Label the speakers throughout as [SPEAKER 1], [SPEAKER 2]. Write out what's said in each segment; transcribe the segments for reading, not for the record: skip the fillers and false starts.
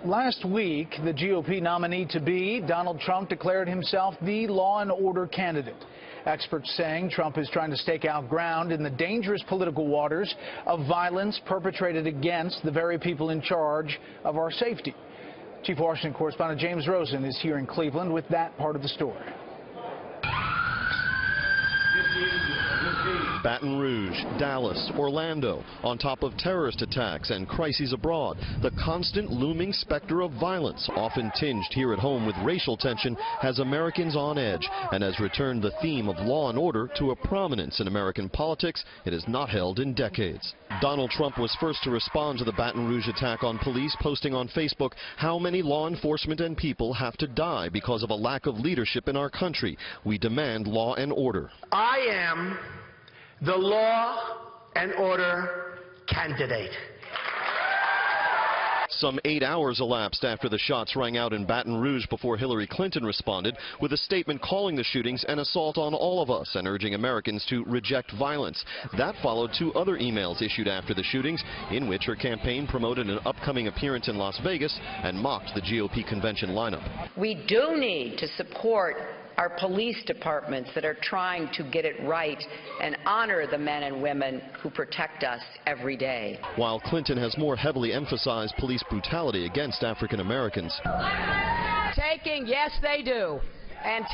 [SPEAKER 1] Last week, the GOP nominee-to-be, Donald Trump, declared himself the law and order candidate. Experts saying Trump is trying to stake out ground in the dangerous political waters of violence perpetrated against the very people in charge of our safety. Chief Washington correspondent James Rosen is here in Cleveland with that part of the story.
[SPEAKER 2] Baton Rouge, Dallas, Orlando, on top of terrorist attacks and crises abroad, the constant looming specter of violence, often tinged here at home with racial tension, has Americans on edge and has returned the theme of law and order to a prominence in American politics it has not held in decades. Donald Trump was first to respond to the Baton Rouge attack on police, posting on Facebook how many law enforcement and people have to die because of a lack of leadership in our country. We demand law and order.
[SPEAKER 3] I am the law and order candidate.
[SPEAKER 2] Some 8 hours elapsed after the shots rang out in Baton Rouge before Hillary Clinton responded with a statement calling the shootings an assault on all of us and urging Americans to reject violence. That followed 2 other emails issued after the shootings in which her campaign promoted an upcoming appearance in Las Vegas and mocked the GOP convention lineup.
[SPEAKER 4] We do need to support our police departments that are trying to get it right and honor the men and women who protect us every day.
[SPEAKER 2] While Clinton has more heavily emphasized police brutality against African Americans.
[SPEAKER 5] Yes, they do. And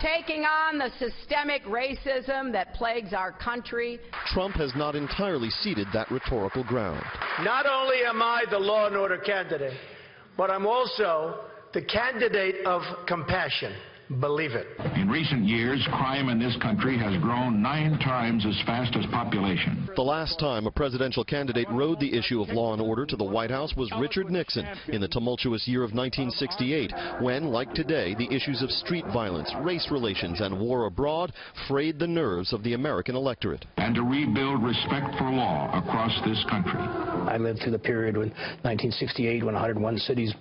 [SPEAKER 5] taking on the systemic racism that plagues our country.
[SPEAKER 2] Trump has not entirely ceded that rhetorical ground.
[SPEAKER 3] Not only am I the law and order candidate, but I'm also the candidate of compassion. Believe it.
[SPEAKER 6] In recent years, crime in this country has grown 9 times as fast as population.
[SPEAKER 2] The last time a presidential candidate rode the issue of law and order to the White House was Richard Nixon in the tumultuous year of 1968, when, like today, the issues of street violence, race relations, and war abroad frayed the nerves of the American electorate.
[SPEAKER 6] And to rebuild respect for law across this country.
[SPEAKER 7] I lived through the period when 1968, when 101 cities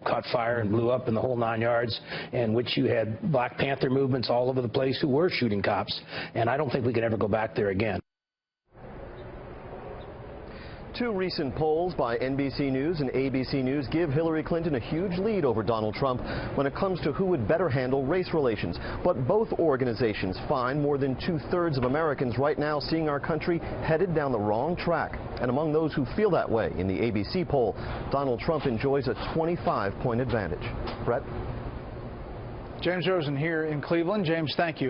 [SPEAKER 7] caught fire and blew up in the whole 9 yards, in which you had Black Panther movements all over the place who were shooting cops, and I don't think we can ever go back there again.
[SPEAKER 2] 2 recent polls by NBC News and ABC News give Hillary Clinton a huge lead over Donald Trump when it comes to who would better handle race relations. But both organizations find more than 2/3 of Americans right now seeing our country headed down the wrong track. And among those who feel that way in the ABC poll, Donald Trump enjoys a 25-point advantage. Brett?
[SPEAKER 1] James Rosen here in Cleveland. James, thank you.